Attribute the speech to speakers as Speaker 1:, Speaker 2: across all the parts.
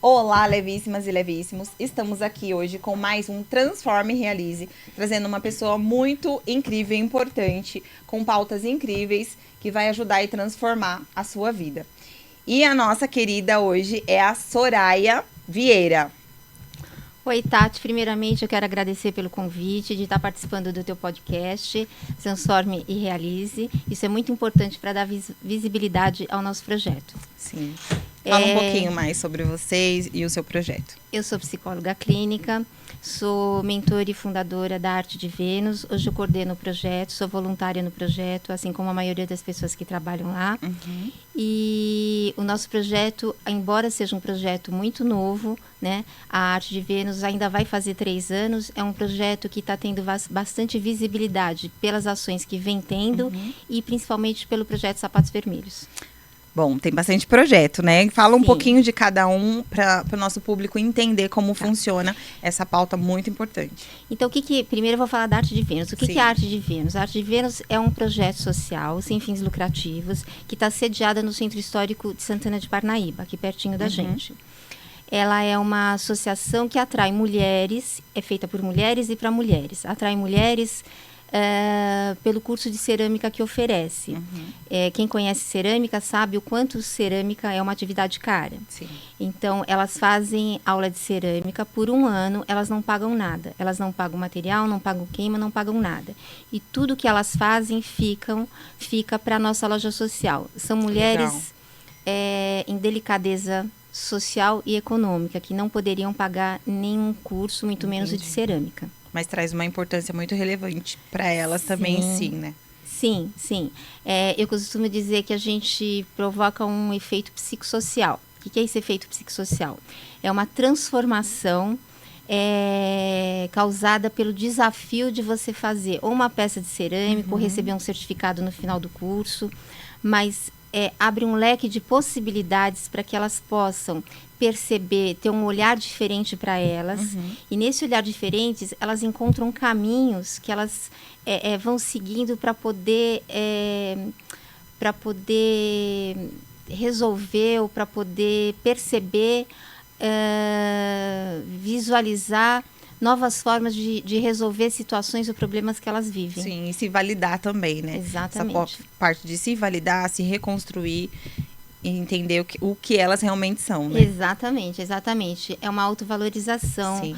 Speaker 1: Olá, levíssimas e levíssimos. Estamos aqui hoje com mais um Transforme e Realize, trazendo uma pessoa muito incrível e importante, com pautas incríveis, que vai ajudar e transformar a sua vida. E a nossa querida hoje é a Soraya Vieira.
Speaker 2: Oi, Tati. Primeiramente, eu quero agradecer pelo convite de estar participando do teu podcast, Transforme e Realize. Isso é muito importante para dar visibilidade ao nosso projeto.
Speaker 1: Sim. Fala um pouquinho mais sobre vocês e o seu projeto.
Speaker 2: Eu sou psicóloga clínica, sou mentora e fundadora da Arte de Vênus. Hoje eu coordeno o projeto, sou voluntária no projeto, assim como a maioria das pessoas que trabalham lá.
Speaker 1: Uhum.
Speaker 2: E o nosso projeto, embora seja um projeto muito novo, né? A Arte de Vênus ainda vai fazer 3 anos. É um projeto que está tendo bastante visibilidade pelas ações que vem tendo e principalmente pelo projeto Sapatos Vermelhos.
Speaker 1: Bom, tem bastante projeto, né? Fala um
Speaker 2: Sim.
Speaker 1: pouquinho de cada um para o nosso público entender como funciona essa pauta muito importante.
Speaker 2: Então, primeiro eu vou falar da Arte de Vênus. O que é a Arte de Vênus? A Arte de Vênus é um projeto social, sem fins lucrativos, que está sediada no Centro Histórico de Santana de Parnaíba, aqui pertinho da gente. Ela é uma associação que atrai mulheres, é feita por mulheres e para mulheres. Atrai mulheres pelo curso de cerâmica que oferece. Quem conhece cerâmica sabe o quanto cerâmica é uma atividade cara.
Speaker 1: Sim.
Speaker 2: Então, elas fazem aula de cerâmica por 1 ano, elas não pagam nada. Elas não pagam material, não pagam queima, não pagam nada. E tudo que elas fazem fica para a nossa loja social. São mulheres em delicadeza social e econômica, que não poderiam pagar nenhum curso, muito menos o de cerâmica.
Speaker 1: Mas traz uma importância muito relevante para elas também, sim, né?
Speaker 2: Sim, sim. Eu costumo dizer que a gente provoca um efeito psicossocial. O que é esse efeito psicossocial? É uma transformação causada pelo desafio de você fazer ou uma peça de cerâmica ou receber um certificado no final do curso, mas abre um leque de possibilidades para que elas possam perceber, ter um olhar diferente para elas. E nesse olhar diferente, elas encontram caminhos que elas vão seguindo para poder resolver ou para poder perceber, visualizar novas formas de resolver situações ou problemas que elas vivem.
Speaker 1: Sim, e se validar também, né?
Speaker 2: Exatamente.
Speaker 1: Essa parte de se validar, se reconstruir e entender o que elas realmente são, né?
Speaker 2: Exatamente. É uma autovalorização.
Speaker 1: Sim.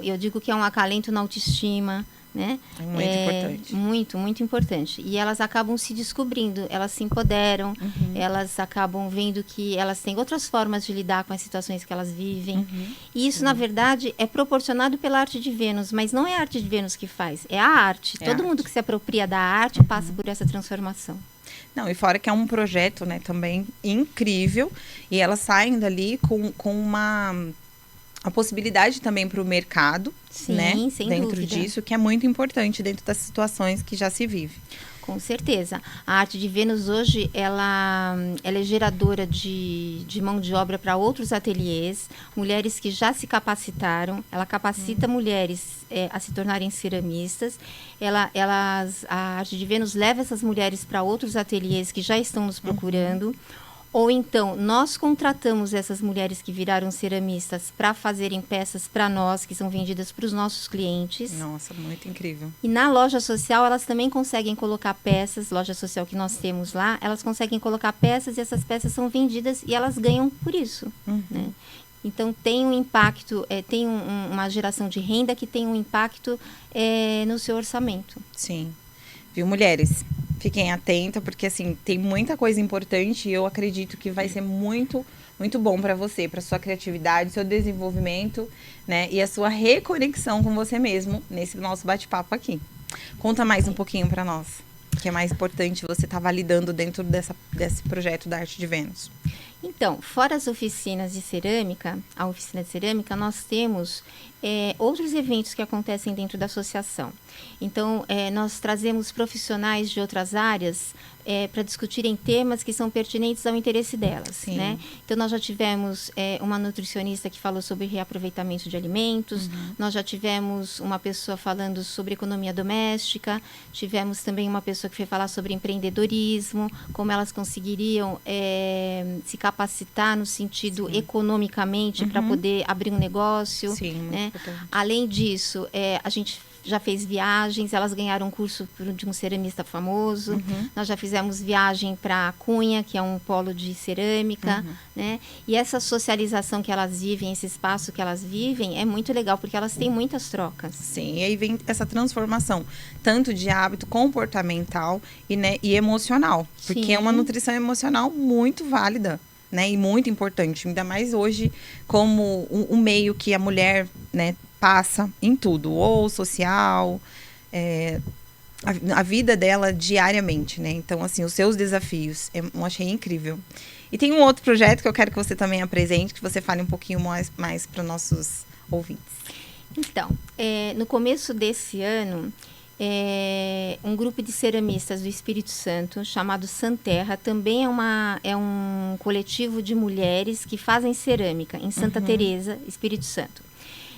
Speaker 2: Eu digo que é um acalento na autoestima, né?
Speaker 1: É muito importante.
Speaker 2: Muito importante. E elas acabam se descobrindo, elas se empoderam, elas acabam vendo que elas têm outras formas de lidar com as situações que elas vivem. E isso, na verdade, é proporcionado pela Arte de Vênus, mas não é a Arte de Vênus que faz, é a arte. Todo mundo que se apropria da arte passa por essa transformação.
Speaker 1: Não, e fora que é um projeto, né, também incrível, e elas saem dali com a possibilidade também para o mercado,
Speaker 2: sim,
Speaker 1: né,
Speaker 2: sem
Speaker 1: dentro
Speaker 2: dúvida.
Speaker 1: disso, que é muito importante dentro das situações que já se vive.
Speaker 2: Com certeza. A Arte de Vênus hoje, ela é geradora de mão de obra para outros ateliês, mulheres que já se capacitaram, ela capacita mulheres a se tornarem ceramistas, a Arte de Vênus leva essas mulheres para outros ateliês que já estão nos procurando, ou então nós contratamos essas mulheres que viraram ceramistas para fazerem peças para nós, que são vendidas para os nossos clientes.
Speaker 1: Nossa, muito incrível.
Speaker 2: E na loja social, elas também conseguem colocar peças, loja social que nós temos lá, elas conseguem colocar peças e essas peças são vendidas e elas ganham por isso, né? Então, tem um impacto, tem uma geração de renda que tem um impacto no seu orçamento.
Speaker 1: Sim. Viu, mulheres? Fiquem atentas, porque assim, tem muita coisa importante e eu acredito que vai ser muito, muito bom para você, para sua criatividade, seu desenvolvimento, né? E a sua reconexão com você mesmo nesse nosso bate-papo aqui. Conta mais um pouquinho para nós, que é mais importante você estar validando dentro desse projeto da Arte de Vênus.
Speaker 2: Então, fora as oficinas de cerâmica, a oficina de cerâmica, nós temos outros eventos que acontecem dentro da associação. Então, nós trazemos profissionais de outras áreas para discutirem temas que são pertinentes ao interesse delas, né? Então, nós já tivemos uma nutricionista que falou sobre reaproveitamento de alimentos, nós já tivemos uma pessoa falando sobre economia doméstica, tivemos também uma pessoa que foi falar sobre empreendedorismo, como elas conseguiriam se capacitar no sentido economicamente para poder abrir um negócio, né? Além disso, a gente já fez viagens, elas ganharam um curso de um ceramista famoso, nós já fizemos viagem para Cunha, que é um polo de cerâmica, né? E essa socialização que elas vivem, esse espaço que elas vivem, é muito legal, porque elas têm muitas trocas.
Speaker 1: Sim, e aí vem essa transformação, tanto de hábito comportamental e emocional, porque é uma nutrição emocional muito válida, né? E muito importante, ainda mais hoje, como um meio que a mulher, né, passa em tudo, ou social, a vida dela diariamente, né? Então, assim, os seus desafios, eu achei incrível. E tem um outro projeto que eu quero que você também apresente, que você fale um pouquinho mais para os nossos ouvintes.
Speaker 2: Então, no começo desse ano, um grupo de ceramistas do Espírito Santo, chamado Santerra, também é um coletivo de mulheres que fazem cerâmica em Santa Teresa, Espírito Santo.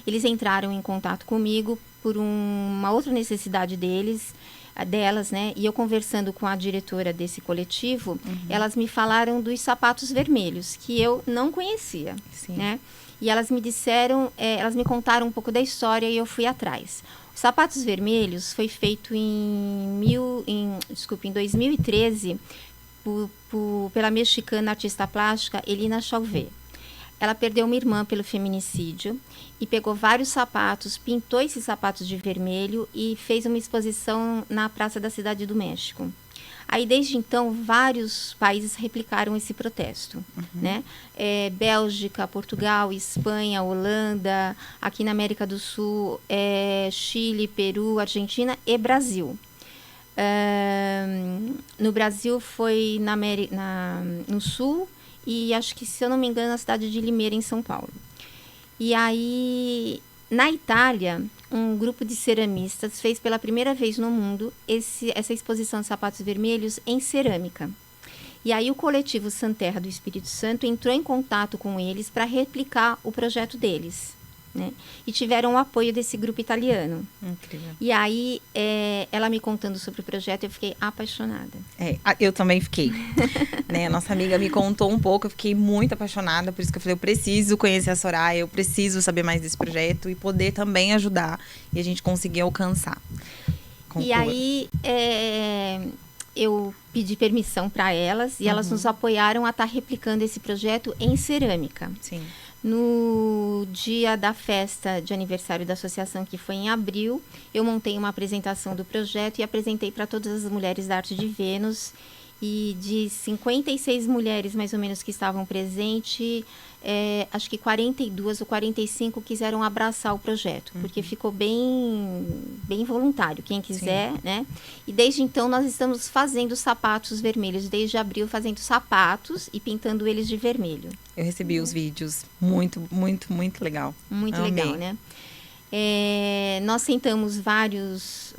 Speaker 2: Eles entraram em contato comigo por uma outra necessidade delas, né? E eu conversando com a diretora desse coletivo, elas me falaram dos sapatos vermelhos, que eu não conhecia, né? E elas me disseram, elas me contaram um pouco da história e eu fui atrás. Os sapatos vermelhos foi feito em 2013 pela mexicana artista plástica Elina Chauvet. Ela perdeu uma irmã pelo feminicídio e pegou vários sapatos, pintou esses sapatos de vermelho e fez uma exposição na Praça da Cidade do México. Aí, desde então, vários países replicaram esse protesto, né? Bélgica, Portugal, Espanha, Holanda, aqui na América do Sul, Chile, Peru, Argentina e Brasil. No Brasil foi no Sul, e acho que, se eu não me engano, na cidade de Limeira, em São Paulo. E aí, na Itália, um grupo de ceramistas fez pela primeira vez no mundo essa exposição de sapatos vermelhos em cerâmica. E aí o coletivo Santerra do Espírito Santo entrou em contato com eles para replicar o projeto deles, né? E tiveram o apoio desse grupo italiano.
Speaker 1: Incrível.
Speaker 2: E aí, ela me contando sobre o projeto, eu fiquei apaixonada.
Speaker 1: Eu também fiquei. Né? A nossa amiga me contou um pouco, eu fiquei muito apaixonada, por isso que eu falei, eu preciso conhecer a Soraya, eu preciso saber mais desse projeto e poder também ajudar e a gente conseguir alcançar.
Speaker 2: E aí, eu pedi permissão para elas e elas nos apoiaram a estar replicando esse projeto em cerâmica.
Speaker 1: Sim.
Speaker 2: No dia da festa de aniversário da associação, que foi em abril, eu montei uma apresentação do projeto e apresentei para todas as mulheres da Arte de Vênus. E de 56 mulheres, mais ou menos, que estavam presentes, acho que 42 ou 45 quiseram abraçar o projeto, porque ficou bem voluntário, quem quiser, né? E desde então nós estamos fazendo sapatos vermelhos, desde abril fazendo sapatos e pintando eles de vermelho.
Speaker 1: Eu recebi os vídeos, muito, muito, muito legal.
Speaker 2: Muito legal, né? Nós tentamos várias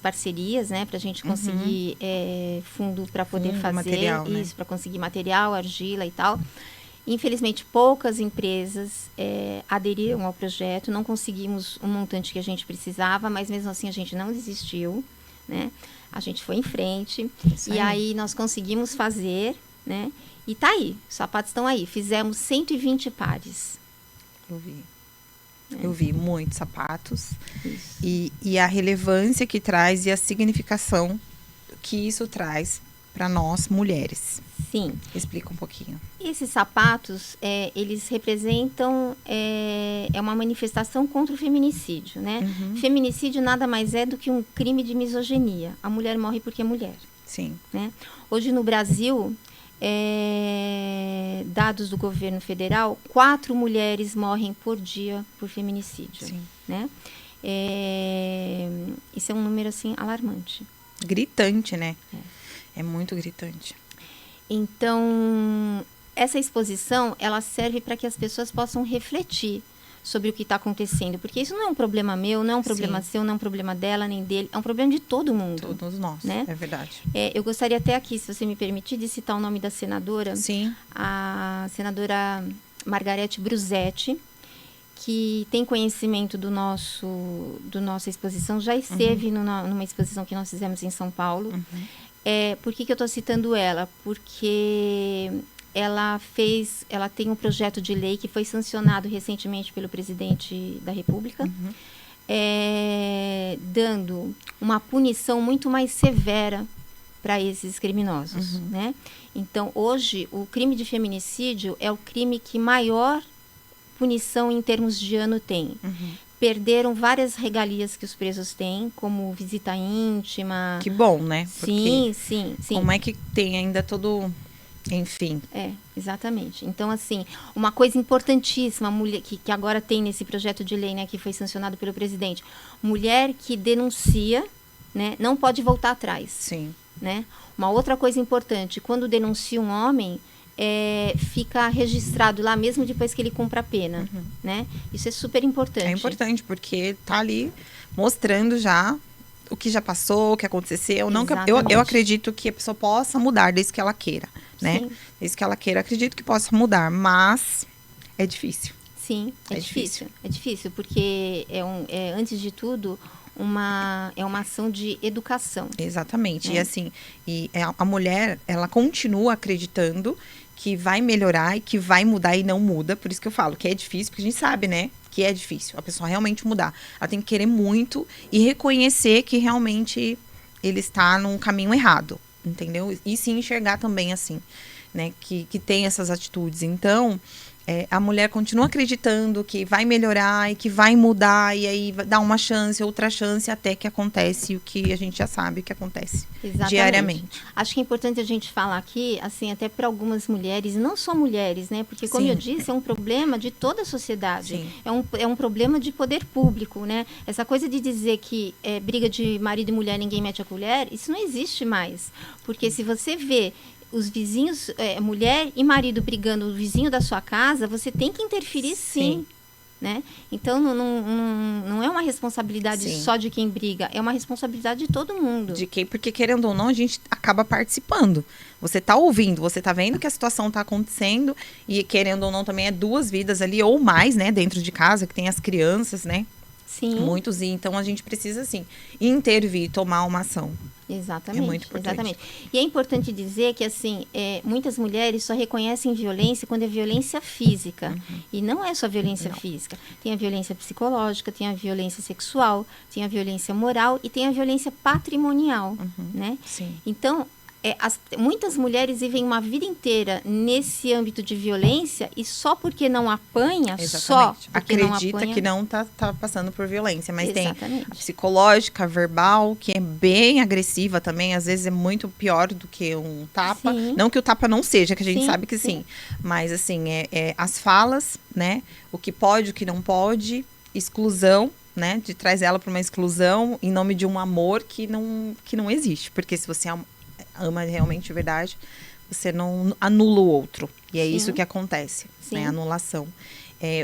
Speaker 2: parcerias, né, para a gente conseguir fundo para poder fazer
Speaker 1: material,
Speaker 2: isso,
Speaker 1: né?
Speaker 2: para conseguir material, argila e tal. Infelizmente, poucas empresas aderiram ao projeto, não conseguimos o montante que a gente precisava, mas mesmo assim a gente não desistiu, né? A gente foi em frente.
Speaker 1: Isso
Speaker 2: e
Speaker 1: aí.
Speaker 2: aí nós conseguimos fazer, né? E tá aí, os sapatos estão aí. Fizemos 120 pares.
Speaker 1: Eu vi muitos sapatos.
Speaker 2: Isso.
Speaker 1: E a relevância que traz e a significação que isso traz para nós, mulheres.
Speaker 2: Sim.
Speaker 1: Explica um pouquinho.
Speaker 2: Esses sapatos, eles representam uma manifestação contra o feminicídio, né? Feminicídio nada mais é do que um crime de misoginia. A mulher morre porque é mulher.
Speaker 1: Sim.
Speaker 2: Né? Hoje no Brasil, dados do governo federal, 4 mulheres morrem por dia por feminicídio.
Speaker 1: Sim.
Speaker 2: Né? Isso é um número assim alarmante.
Speaker 1: Gritante, né? É muito gritante.
Speaker 2: Então, essa exposição, ela serve para que as pessoas possam refletir sobre o que está acontecendo, porque isso não é um problema meu, não é um problema seu, não é um problema dela, nem dele, é um problema de todo mundo.
Speaker 1: Todos nós, né? É verdade.
Speaker 2: Eu gostaria até aqui, se você me permitir, de citar o nome da senadora.
Speaker 1: Sim.
Speaker 2: A senadora Margarete Brusetti, que tem conhecimento do nossa exposição, já esteve numa exposição que nós fizemos em São Paulo. Por que eu estou citando ela? Porque ela tem um projeto de lei que foi sancionado recentemente pelo presidente da República, dando uma punição muito mais severa para esses criminosos, né? Então, hoje, o crime de feminicídio é o crime que maior punição em termos de ano tem. Perderam várias regalias que os presos têm, como visita íntima.
Speaker 1: Que bom, né?
Speaker 2: Sim, sim.
Speaker 1: Como é que tem ainda todo... Enfim.
Speaker 2: Exatamente. Então, assim, uma coisa importantíssima mulher, que agora tem nesse projeto de lei, né, que foi sancionado pelo presidente. Mulher que denuncia, né, não pode voltar atrás.
Speaker 1: Sim.
Speaker 2: Né? Uma outra coisa importante, quando denuncia um homem... fica registrado lá mesmo depois que ele cumpre a pena, né? Isso é super importante.
Speaker 1: É importante, porque tá ali mostrando já o que já passou, o que aconteceu. Não que eu acredito que a pessoa possa mudar desde que ela queira, né?
Speaker 2: Sim.
Speaker 1: Desde que ela queira, acredito que possa mudar, mas é difícil.
Speaker 2: Sim, é difícil. É difícil, porque antes de tudo... é uma ação de educação.
Speaker 1: Exatamente. E assim, a mulher, ela continua acreditando que vai melhorar e que vai mudar e não muda. Por isso que eu falo que é difícil, porque a gente sabe, né? Que é difícil a pessoa realmente mudar. Ela tem que querer muito e reconhecer que realmente ele está num caminho errado, entendeu? E se enxergar também assim, né? Que tem essas atitudes. Então... a mulher continua acreditando que vai melhorar e que vai mudar, e aí dá uma chance, outra chance, até que acontece o que a gente já sabe que acontece. Exatamente. Diariamente.
Speaker 2: Acho que é importante a gente falar aqui, assim, até para algumas mulheres, e não só mulheres, né? Porque, como eu disse, é um problema de toda a sociedade. É um problema de poder público, né? Essa coisa de dizer que briga de marido e mulher, ninguém mete a colher, isso não existe mais. Porque se você vê os vizinhos, mulher e marido brigando, o vizinho da sua casa, você tem que interferir sim. Né? Então, não é uma responsabilidade só de quem briga, é uma responsabilidade de todo mundo.
Speaker 1: De quem, porque querendo ou não, a gente acaba participando. Você está ouvindo, você está vendo que a situação está acontecendo, e querendo ou não também é duas vidas ali, ou mais, né, dentro de casa, que tem as crianças, né?
Speaker 2: Sim.
Speaker 1: Muitos, e então a gente precisa, assim, intervir, tomar uma ação.
Speaker 2: Exatamente.
Speaker 1: É muito importante.
Speaker 2: Exatamente. E é importante dizer que, assim, muitas mulheres só reconhecem violência quando é violência física. E não é só violência física. Tem a violência psicológica, tem a violência sexual, tem a violência moral e tem a violência patrimonial, né?
Speaker 1: Sim.
Speaker 2: Então, muitas mulheres vivem uma vida inteira nesse âmbito de violência e só porque não apanha, só porque
Speaker 1: acredita
Speaker 2: não apanha,
Speaker 1: que não tá passando por violência, mas
Speaker 2: Exatamente.
Speaker 1: tem a psicológica, a verbal, que é bem agressiva também, às vezes é muito pior do que um tapa.
Speaker 2: Sim.
Speaker 1: Não que o tapa não seja, que a gente sabe que
Speaker 2: sim.
Speaker 1: Mas assim, as falas, né? O que pode, o que não pode, exclusão, né? De traz ela para uma exclusão em nome de um amor que não existe. Porque se você ama realmente de verdade, você não anula o outro. E é isso que acontece, né? Anulação.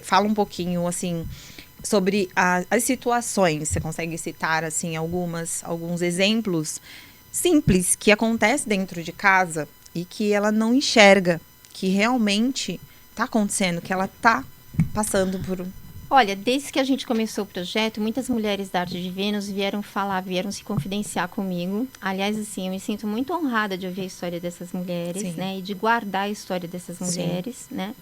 Speaker 1: Fala um pouquinho, assim, sobre as situações. Você consegue citar, assim, alguns exemplos simples que acontecem dentro de casa e que ela não enxerga, que realmente está acontecendo, que ela está passando por...
Speaker 2: Olha, desde que a gente começou o projeto, muitas mulheres da Arte de Vênus vieram se confidenciar comigo. Aliás, assim, eu me sinto muito honrada de ouvir a história dessas mulheres, né? E de guardar a história dessas mulheres, né?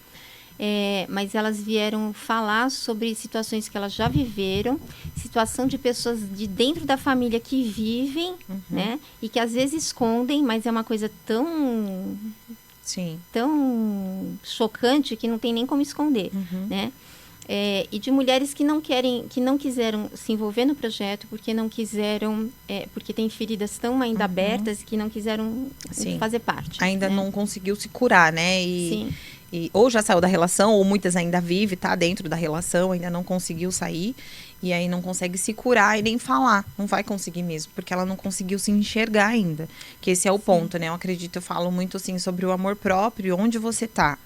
Speaker 2: Mas elas vieram falar sobre situações que elas já viveram, situação de pessoas de dentro da família que vivem, né? E que às vezes escondem, mas é uma coisa tão chocante que não tem nem como esconder, né? E de mulheres que não quiseram se envolver no projeto, porque não quiseram, porque tem feridas tão ainda abertas que não quiseram fazer parte.
Speaker 1: Ainda
Speaker 2: né?
Speaker 1: não conseguiu se curar, né? Ou já saiu da relação, ou muitas ainda vivem, tá dentro da relação, ainda não conseguiu sair, e aí não consegue se curar e nem falar. Não vai conseguir mesmo, porque ela não conseguiu se enxergar ainda. Que esse é o ponto, né? Eu acredito, eu falo muito assim sobre o amor próprio, onde você tá.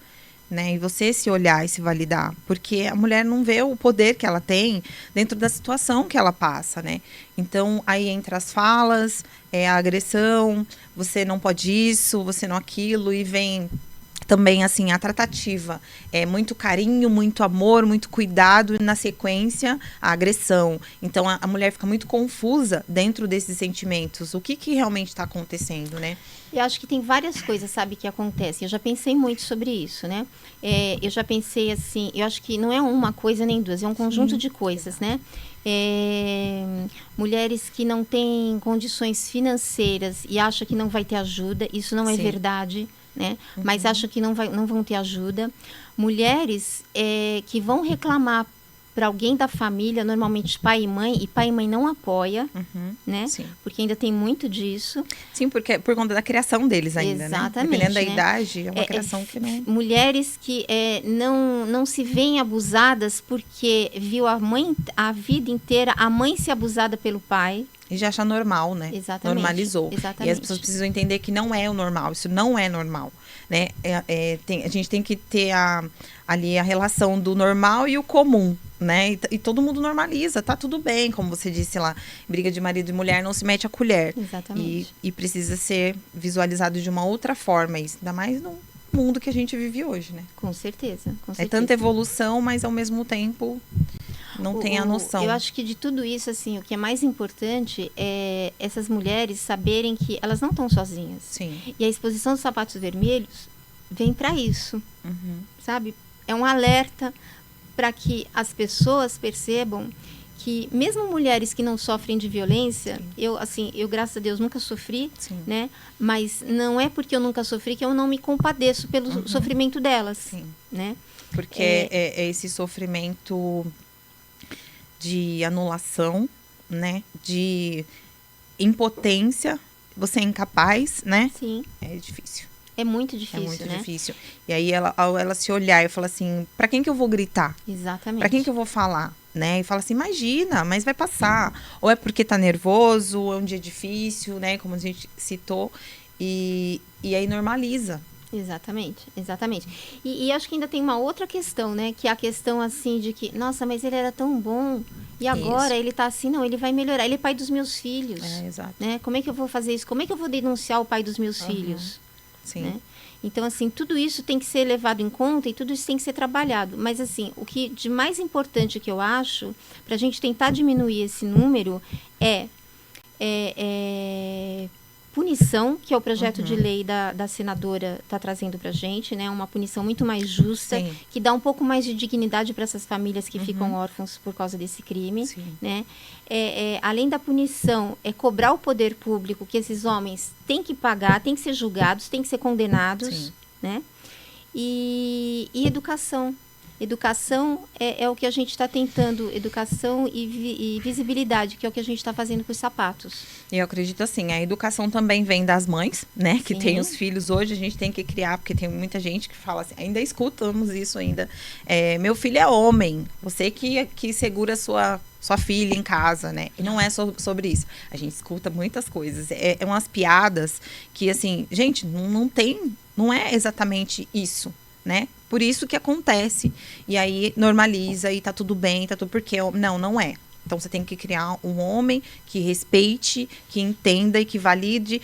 Speaker 1: né? E você se olhar e se validar. Porque a mulher não vê o poder que ela tem dentro da situação que ela passa, né? Então, aí entra as falas, a agressão, você não pode isso, você não aquilo, e vem também, assim, a tratativa. É muito carinho, muito amor, muito cuidado, e na sequência, a agressão. Então, a mulher fica muito confusa dentro desses sentimentos. O que realmente está acontecendo, né?
Speaker 2: Eu acho que tem várias coisas, sabe, que acontecem. Eu já pensei muito sobre isso, né? Eu já pensei assim, eu acho que não é uma coisa nem duas, é um conjunto de coisas, né? Mulheres que não têm condições financeiras e acham que não vai ter ajuda, isso não é verdade, né? Mas acham que não vão ter ajuda. Mulheres que vão reclamar para alguém da família, normalmente pai e mãe não apoia, né? Sim. Porque ainda tem muito disso.
Speaker 1: Sim, porque por conta da criação deles ainda,
Speaker 2: exatamente,
Speaker 1: né? Dependendo da idade, é uma criação que não...
Speaker 2: Mulheres que não se veem abusadas porque viu a vida inteira a mãe ser abusada pelo pai.
Speaker 1: E já acha normal, né?
Speaker 2: Exatamente.
Speaker 1: Normalizou.
Speaker 2: Exatamente.
Speaker 1: E as pessoas precisam entender que não é o normal. Isso não é normal, né? A gente tem que ter ali a relação do normal e o comum, né? E todo mundo normaliza, tá tudo bem, como você disse lá, briga de marido e mulher não se mete a colher.
Speaker 2: Exatamente.
Speaker 1: E precisa ser visualizado de uma outra forma, isso, ainda mais no mundo que a gente vive hoje, né?
Speaker 2: Com certeza, com certeza.
Speaker 1: É tanta evolução, mas ao mesmo tempo não tem a noção.
Speaker 2: Eu acho que de tudo isso, assim, o que é mais importante é essas mulheres saberem que elas não estão sozinhas.
Speaker 1: Sim.
Speaker 2: E a exposição dos sapatos vermelhos vem para isso, sabe? É um alerta para que as pessoas percebam que mesmo mulheres que não sofrem de violência, eu graças a Deus nunca sofri, né? Mas não é porque eu nunca sofri que eu não me compadeço pelo sofrimento delas, né?
Speaker 1: Porque é esse sofrimento de anulação, né? De impotência, você é incapaz, né?
Speaker 2: Sim.
Speaker 1: É difícil.
Speaker 2: É muito difícil,
Speaker 1: né? É muito
Speaker 2: né?
Speaker 1: difícil. E aí, ao ela se olhar e falar assim, pra quem que eu vou gritar?
Speaker 2: Exatamente.
Speaker 1: Pra quem que eu vou falar? Né? E fala assim, imagina, mas vai passar. Ou é porque tá nervoso, ou é um dia difícil, né? Como a gente citou. E aí normaliza.
Speaker 2: Exatamente, exatamente. E acho que ainda tem uma outra questão, né? Que é a questão, assim, de que, nossa, mas ele era tão bom. E agora ele tá assim, não, ele vai melhorar. Ele é pai dos meus filhos.
Speaker 1: Exato.
Speaker 2: Né? Como é que eu vou fazer isso? Como é que eu vou denunciar o pai dos meus filhos?
Speaker 1: Sim.
Speaker 2: Né? Então, assim, tudo isso tem que ser levado em conta e tudo isso tem que ser trabalhado. Mas, assim, o que de mais importante que eu acho, para a gente tentar diminuir esse número, é punição, que é o projeto de lei da senadora está trazendo para a gente, né? Uma punição muito mais justa, que dá um pouco mais de dignidade para essas famílias que ficam órfãos por causa desse crime, né? Além da punição, é cobrar o poder público que esses homens têm que pagar, têm que ser julgados, têm que ser condenados, né? E educação. Educação é o que a gente está tentando, educação e visibilidade, que é o que a gente está fazendo com os sapatos.
Speaker 1: E eu acredito assim, a educação também vem das mães, né? Que tem os filhos hoje, a gente tem que criar, porque tem muita gente que fala assim, ainda escutamos isso ainda. Meu filho é homem, você que segura sua filha em casa, né? E não é sobre isso. A gente escuta muitas coisas. É umas piadas que, assim, gente, não é exatamente isso, né? Por isso que acontece. E aí normaliza e tá tudo bem, tá tudo porque não é. Então você tem que criar um homem que respeite, que entenda e que valide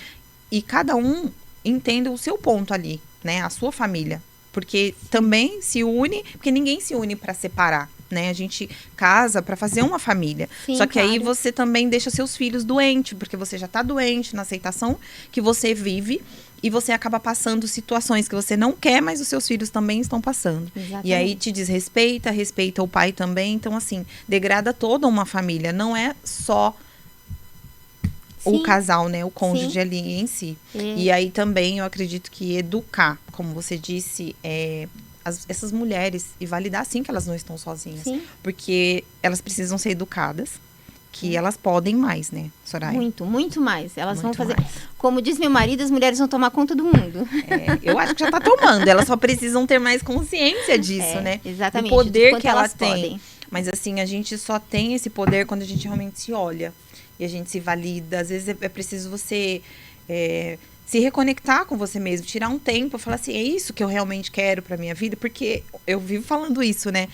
Speaker 1: e cada um entenda o seu ponto ali, né? A sua família, porque também se une, porque ninguém se une para separar, né? A gente casa para fazer uma família.
Speaker 2: Sim,
Speaker 1: só que
Speaker 2: claro.
Speaker 1: aí você também deixa seus filhos doentes, porque você já tá doente na aceitação que você vive. E você acaba passando situações que você não quer, mas os seus filhos também estão passando.
Speaker 2: Exatamente.
Speaker 1: E aí te desrespeita, respeita o pai também. Então, assim, degrada toda uma família. Não é só o casal, né? O cônjuge ali em si. E aí também eu acredito que educar, como você disse, essas mulheres e validar, sim, que elas não estão sozinhas.
Speaker 2: Sim.
Speaker 1: Porque elas precisam ser educadas. Que elas podem mais, né, Soraya?
Speaker 2: Muito, muito mais. Elas vão fazer...
Speaker 1: mais.
Speaker 2: Como diz meu marido, as mulheres vão tomar conta do mundo.
Speaker 1: Eu acho que já está tomando. Elas só precisam ter mais consciência disso, né?
Speaker 2: Exatamente.
Speaker 1: O poder que elas têm.
Speaker 2: Podem.
Speaker 1: Mas, assim, a gente só tem esse poder quando a gente realmente se olha. E a gente se valida. Às vezes é preciso você se reconectar com você mesmo, tirar um tempo, falar assim, é isso que eu realmente quero pra minha vida, porque eu vivo falando isso, né?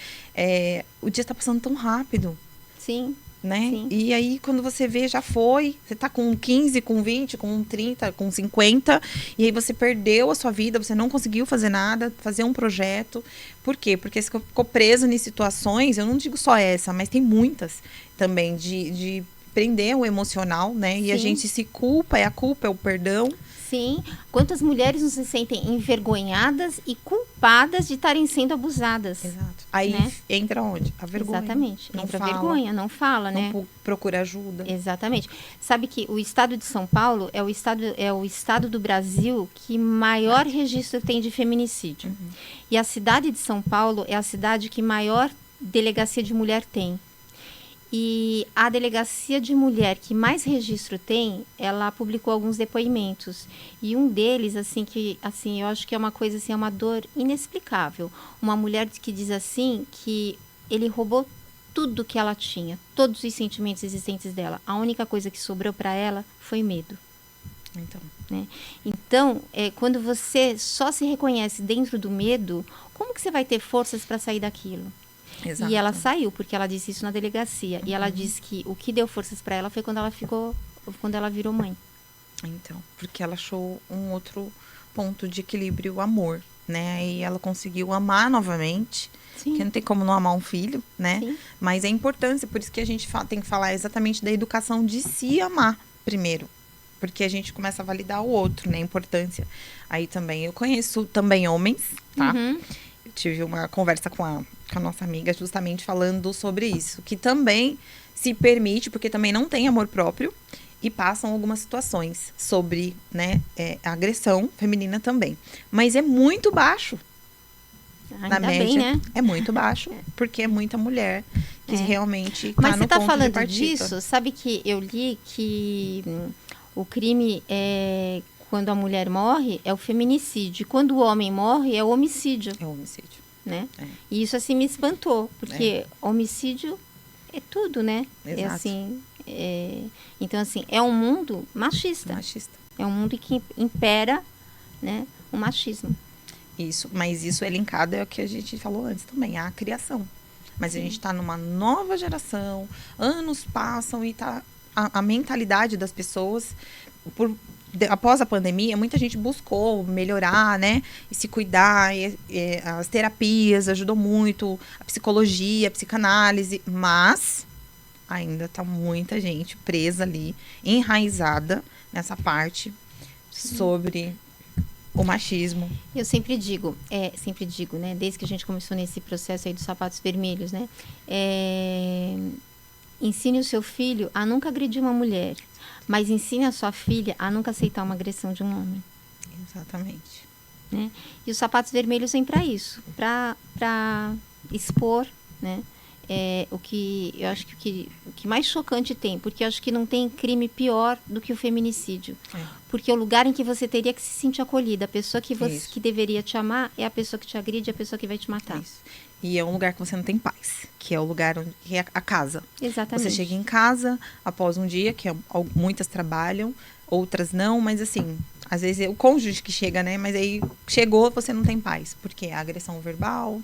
Speaker 1: O dia tá passando tão rápido,
Speaker 2: Sim,
Speaker 1: né?
Speaker 2: sim.
Speaker 1: E aí, quando você vê, já foi. Você tá com 15, com 20, com 30, com 50, e aí você perdeu a sua vida, você não conseguiu fazer nada, fazer um projeto. Por quê? Porque você ficou preso em situações, eu não digo só essa, mas tem muitas também, de prender o emocional, né? E a
Speaker 2: Sim.
Speaker 1: gente se culpa, é a culpa, é o perdão.
Speaker 2: Sim. Quantas mulheres não se sentem envergonhadas e culpadas de estarem sendo abusadas?
Speaker 1: Exato. Aí
Speaker 2: né?
Speaker 1: entra onde? A vergonha.
Speaker 2: Exatamente.
Speaker 1: Não
Speaker 2: Entra a
Speaker 1: fala,
Speaker 2: vergonha, não fala,
Speaker 1: não
Speaker 2: né?
Speaker 1: procura ajuda.
Speaker 2: Exatamente. Sabe que o estado de São Paulo é o estado do Brasil que maior registro tem de feminicídio. E a cidade de São Paulo é a cidade que maior delegacia de mulher tem. E a delegacia de mulher que mais registro tem, ela publicou alguns depoimentos. E um deles, eu acho que é uma coisa assim, é uma dor inexplicável. Uma mulher que diz assim que ele roubou tudo que ela tinha, todos os sentimentos existentes dela. A única coisa que sobrou para ela foi medo. Então, quando você só se reconhece dentro do medo, como que você vai ter forças para sair daquilo?
Speaker 1: Exato.
Speaker 2: E ela saiu, porque ela disse isso na delegacia. E ela disse que o que deu forças para ela foi quando ela virou mãe.
Speaker 1: Então, porque ela achou um outro ponto de equilíbrio, o amor, né? E ela conseguiu amar novamente.
Speaker 2: Sim.
Speaker 1: Que não tem como não amar um filho, né?
Speaker 2: Sim.
Speaker 1: Mas é importância, por isso que a gente tem que falar exatamente da educação de se amar primeiro. Porque a gente começa a validar o outro, né? A importância. Aí também, eu conheço também homens, tá? Eu tive uma conversa com a nossa amiga justamente falando sobre isso. Que também se permite, porque também não tem amor próprio. E passam algumas situações sobre, né, agressão feminina também. Mas é muito baixo.
Speaker 2: Ainda
Speaker 1: na média,
Speaker 2: bem, né?
Speaker 1: É muito baixo, porque é muita mulher que realmente tá
Speaker 2: Mas
Speaker 1: no
Speaker 2: você está
Speaker 1: ponto de
Speaker 2: falando
Speaker 1: partida.
Speaker 2: disso, sabe que eu li que o crime quando a mulher morre é o feminicídio. Quando o homem morre é o homicídio.
Speaker 1: É o homicídio.
Speaker 2: Né? E isso assim me espantou, porque homicídio é tudo, né?
Speaker 1: Exato.
Speaker 2: É assim, então assim, é um mundo machista. É um mundo que impera, né, o machismo.
Speaker 1: Isso, mas isso é linkado ao que a gente falou antes também, a criação. Mas a gente está numa nova geração, anos passam e tá a mentalidade das pessoas, após a pandemia, muita gente buscou melhorar, né? E se cuidar, as terapias ajudou muito, a psicologia, a psicanálise, mas ainda tá muita gente presa ali, enraizada nessa parte sobre o machismo.
Speaker 2: Eu sempre digo, né? Desde que a gente começou nesse processo aí dos sapatos vermelhos, né? Ensine o seu filho a nunca agredir uma mulher, mas ensine a sua filha a nunca aceitar uma agressão de um homem.
Speaker 1: Exatamente.
Speaker 2: Né? E os sapatos vermelhos vêm para isso, para expor, né? O que eu acho que o que mais chocante tem, porque eu acho que não tem crime pior do que o feminicídio. Porque é o lugar em que você teria que se sentir acolhida, a pessoa que deveria te amar é a pessoa que te agride, é a pessoa que vai te matar.
Speaker 1: Isso. E é um lugar que você não tem paz, que é o lugar que é a casa.
Speaker 2: Exatamente.
Speaker 1: Você chega em casa após um dia, que muitas trabalham, outras não, mas assim, às vezes é o cônjuge que chega, né? Mas aí chegou, você não tem paz, porque a agressão verbal,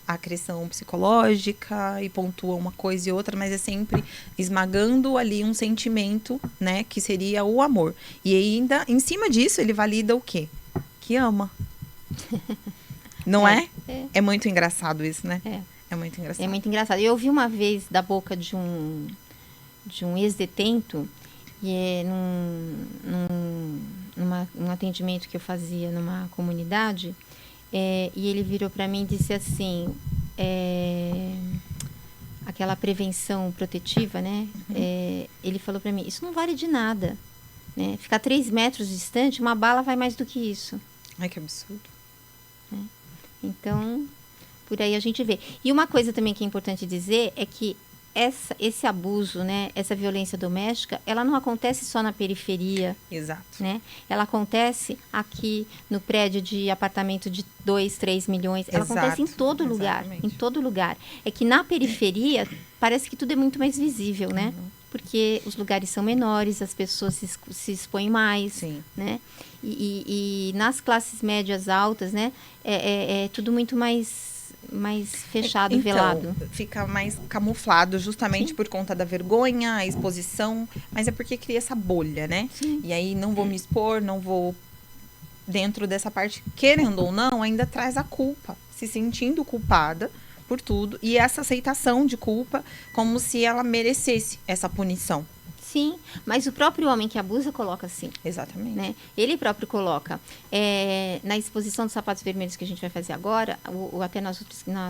Speaker 1: a agressão psicológica, e pontua uma coisa e outra, mas é sempre esmagando ali um sentimento, né? Que seria o amor. E ainda, em cima disso, ele valida o quê? Que ama. Não é? É muito engraçado isso, né? É muito engraçado.
Speaker 2: É muito engraçado. Eu ouvi uma vez da boca de um ex-detento, e num atendimento que eu fazia numa comunidade, e ele virou para mim e disse assim, aquela prevenção protetiva, né? Ele falou para mim, isso não vale de nada, né? Ficar 3 metros distante, uma bala vai mais do que isso.
Speaker 1: Ai, que absurdo.
Speaker 2: Então, por aí a gente vê. E uma coisa também que é importante dizer é que esse abuso, né, essa violência doméstica, ela não acontece só na periferia.
Speaker 1: Exato.
Speaker 2: Né? Ela acontece aqui no prédio de apartamento de 2, 3 milhões. Ela acontece em todo lugar. Em todo lugar. É que na periferia parece que tudo é muito mais visível, né? porque os lugares são menores, as pessoas se expõem mais,
Speaker 1: Sim.
Speaker 2: né? E nas classes médias altas, né, é tudo muito mais fechado,
Speaker 1: Então,
Speaker 2: velado.
Speaker 1: fica mais camuflado justamente
Speaker 2: Sim.
Speaker 1: por conta da vergonha, a exposição, mas é porque cria essa bolha, né?
Speaker 2: Sim.
Speaker 1: E aí não vou me expor, não vou dentro dessa parte, querendo ou não, ainda traz a culpa, se sentindo culpada por tudo e essa aceitação de culpa como se ela merecesse essa punição.
Speaker 2: Sim, mas o próprio homem que abusa coloca assim.
Speaker 1: Exatamente.
Speaker 2: Né? Ele próprio coloca. Na exposição dos sapatos vermelhos que a gente vai fazer agora, ou até nas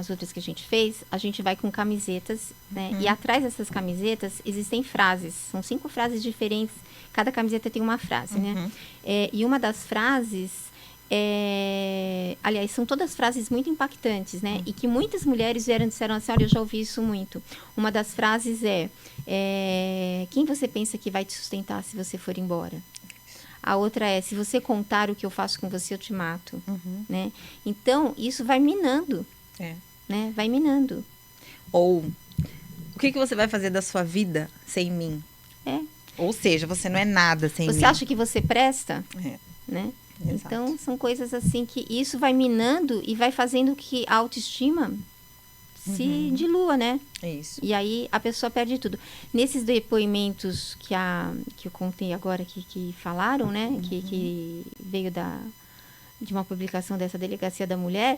Speaker 2: outras que a gente fez, a gente vai com camisetas, né? E atrás dessas camisetas existem frases. São 5 frases diferentes. Cada camiseta tem uma frase, né? E uma das frases... aliás, são todas frases muito impactantes, né? E que muitas mulheres disseram assim, olha, eu já ouvi isso muito. Uma das frases quem você pensa que vai te sustentar se você for embora? A outra se você contar o que eu faço com você, eu te mato. Né? Então, isso vai minando. Né? Vai minando.
Speaker 1: Ou, o que você vai fazer da sua vida sem mim? Ou seja, você não é nada sem mim.
Speaker 2: Você acha que você presta? Né?
Speaker 1: Exato.
Speaker 2: Então, são coisas assim que isso vai minando e vai fazendo que a autoestima se dilua, né?
Speaker 1: Isso.
Speaker 2: E aí a pessoa perde tudo. Nesses depoimentos que eu contei agora, que falaram, né? Que veio de uma publicação dessa Delegacia da Mulher,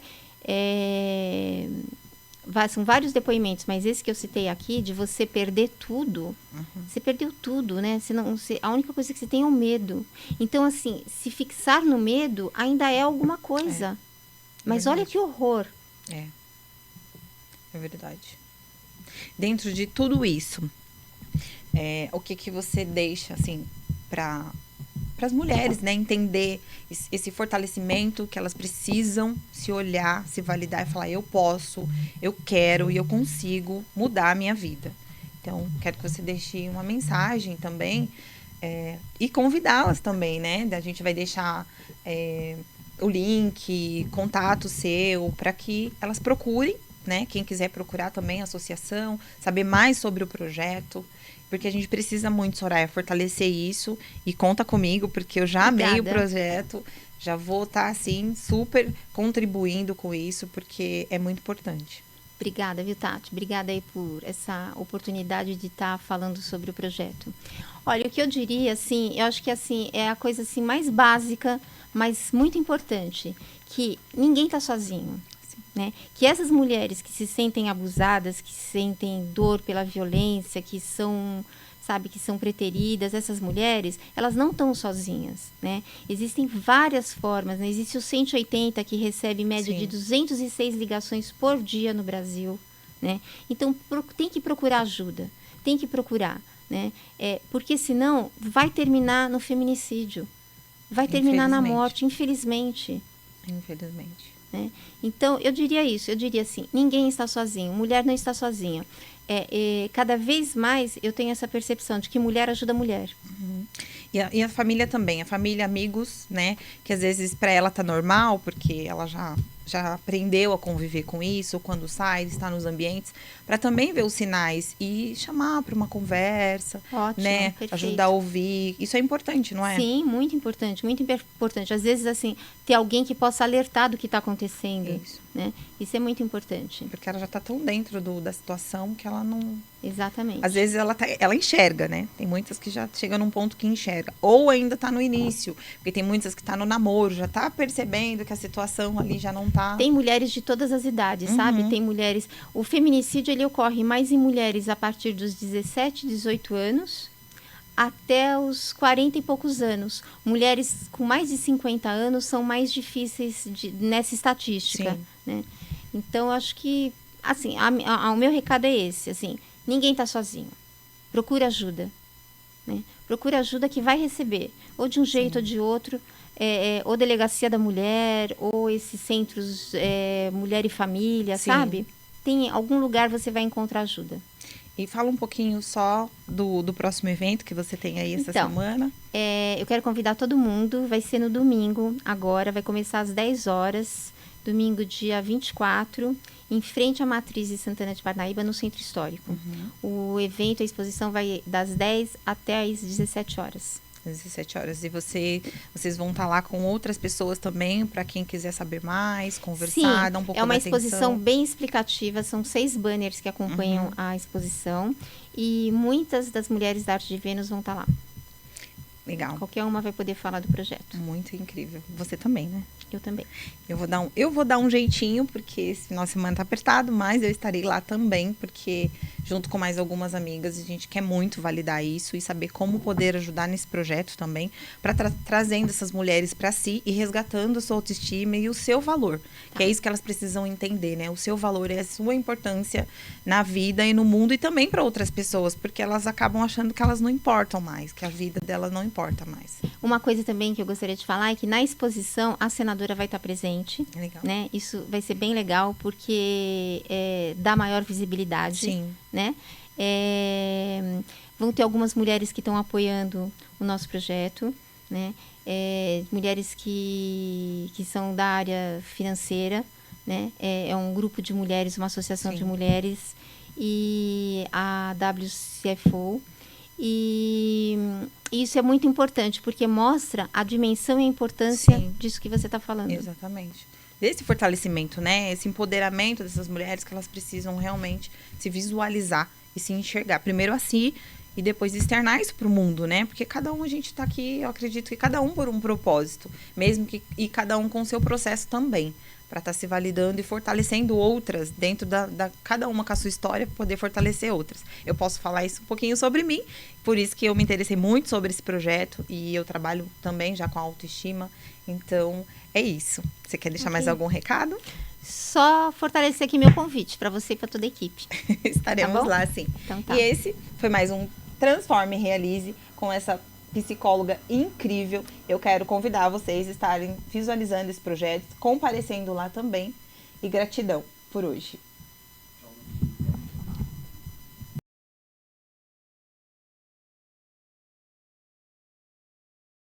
Speaker 2: são vários depoimentos, mas esse que eu citei aqui, de você perder tudo, você perdeu tudo, né? A única coisa que você tem é o medo. Então, assim, se fixar no medo ainda é alguma coisa. Mas
Speaker 1: verdade.
Speaker 2: olha que horror.
Speaker 1: É verdade. Dentro de tudo isso, o que você deixa, assim, para as mulheres, né? Entender esse fortalecimento que elas precisam se olhar, se validar e falar, eu posso, eu quero e eu consigo mudar a minha vida. Então, quero que você deixe uma mensagem também e convidá-las também, né? A gente vai deixar o link, contato seu, para que elas procurem, né? Quem quiser procurar também a associação, saber mais sobre o projeto, porque a gente precisa muito, Soraya, fortalecer isso e conta comigo, porque eu já amei o projeto, já vou estar, assim, super contribuindo com isso, porque é muito importante.
Speaker 2: Obrigada, viu, Tati? Obrigada aí por essa oportunidade de estar falando sobre o projeto. Olha, o que eu diria, assim, eu acho que, assim, é a coisa, assim, mais básica, mas muito importante, que ninguém está sozinho. Né? Que essas mulheres que se sentem abusadas, que sentem dor pela violência, que são, sabe, que são preteridas, essas mulheres, elas não estão sozinhas, né? Existem várias formas, né? Existe o 180, que recebe média de 206 ligações por dia no Brasil, né? Então, tem que procurar ajuda, tem que procurar, né? Porque senão vai terminar no feminicídio, vai terminar na morte, infelizmente.
Speaker 1: Infelizmente.
Speaker 2: Né? Então, eu diria isso, eu diria assim, ninguém está sozinho, mulher não está sozinha. Cada vez mais eu tenho essa percepção de que mulher ajuda mulher.
Speaker 1: E a família também, a família, amigos, né? Que às vezes para ela tá normal, porque ela já aprendeu a conviver com isso, quando sai, está nos ambientes, para também ver os sinais e chamar para uma conversa,
Speaker 2: ótimo,
Speaker 1: né?
Speaker 2: Perfeito.
Speaker 1: Ajudar a ouvir. Isso é importante, não é?
Speaker 2: Sim, muito importante, muito importante. Às vezes, assim, ter alguém que possa alertar do que está acontecendo.
Speaker 1: Isso.
Speaker 2: Né? Isso é muito importante.
Speaker 1: Porque ela já está tão dentro da situação que ela não...
Speaker 2: Exatamente.
Speaker 1: Às vezes ela enxerga, né? Tem muitas que já chegam num ponto que enxerga. Ou ainda está no início. Porque tem muitas que tá no namoro, já está percebendo que a situação ali já não tá...
Speaker 2: Tem mulheres de todas as idades, sabe? Tem mulheres... O feminicídio, ele ocorre mais em mulheres a partir dos 17, 18 anos... até os 40 e poucos anos. Mulheres com mais de 50 anos são mais difíceis nessa estatística. Né? Então, acho que, assim, o meu recado é esse, assim, ninguém está sozinho. Procura ajuda. Né? Procura ajuda que vai receber, ou de um jeito ou de outro, ou Delegacia da Mulher, ou esses centros Mulher e Família, sabe? Em algum lugar você vai encontrar ajuda.
Speaker 1: E fala um pouquinho só do próximo evento que você tem aí essa semana.
Speaker 2: Eu quero convidar todo mundo. Vai ser no domingo, agora. Vai começar às 10 horas. domingo, dia 24, em frente à Matriz de Santana de Parnaíba, no Centro Histórico. O evento, a exposição vai das 10 até às 17 horas.
Speaker 1: 17 horas. E vocês vão estar lá com outras pessoas também, para quem quiser saber mais, conversar,
Speaker 2: Sim,
Speaker 1: dar um pouco
Speaker 2: é uma
Speaker 1: da
Speaker 2: exposição
Speaker 1: atenção.
Speaker 2: bem explicativa, são 6 banners que acompanham a exposição e muitas das mulheres da Arte de Vênus vão estar lá.
Speaker 1: Legal.
Speaker 2: Qualquer uma vai poder falar do projeto.
Speaker 1: Muito incrível. Você também, né?
Speaker 2: Eu também.
Speaker 1: Eu vou dar um jeitinho, porque esse final de semana tá apertado, mas eu estarei lá também, porque junto com mais algumas amigas, a gente quer muito validar isso e saber como poder ajudar nesse projeto também, para trazendo essas mulheres para si e resgatando a sua autoestima e o seu valor. Que é isso que elas precisam entender, né? O seu valor é a sua importância na vida e no mundo e também para outras pessoas, porque elas acabam achando que elas não importam mais, que a vida delas não importa mais.
Speaker 2: Uma coisa também que eu gostaria de falar é que na exposição a senadora vai estar presente.
Speaker 1: Legal.
Speaker 2: Né? Isso vai ser bem legal porque dá maior visibilidade.
Speaker 1: Sim.
Speaker 2: Né? Vão ter algumas mulheres que estão apoiando o nosso projeto, né? Mulheres que são da área financeira, né? É um grupo de mulheres, uma associação
Speaker 1: Sim.
Speaker 2: de mulheres e a WCFO. E isso é muito importante, porque mostra a dimensão e a importância
Speaker 1: Sim.
Speaker 2: disso que você está falando.
Speaker 1: Exatamente. Desse fortalecimento, né? Esse empoderamento dessas mulheres, que elas precisam realmente se visualizar e se enxergar. Primeiro a si e depois externar isso para o mundo, né? Porque cada um, a gente está aqui, eu acredito que cada um por um propósito, mesmo que e cada um com o seu processo também, para estar se validando e fortalecendo outras dentro da cada uma com a sua história, para poder fortalecer outras. Eu posso falar isso um pouquinho sobre mim, por isso que eu me interessei muito sobre esse projeto e eu trabalho também já com autoestima. Então, é isso. Você quer deixar mais algum recado?
Speaker 2: Só fortalecer aqui meu convite para você e para toda a equipe.
Speaker 1: Estaremos lá, sim.
Speaker 2: Então, tá.
Speaker 1: E esse foi mais um Transforme e Realize com essa psicóloga incrível. Eu quero convidar vocês a estarem visualizando esse projeto, comparecendo lá também. E gratidão por hoje.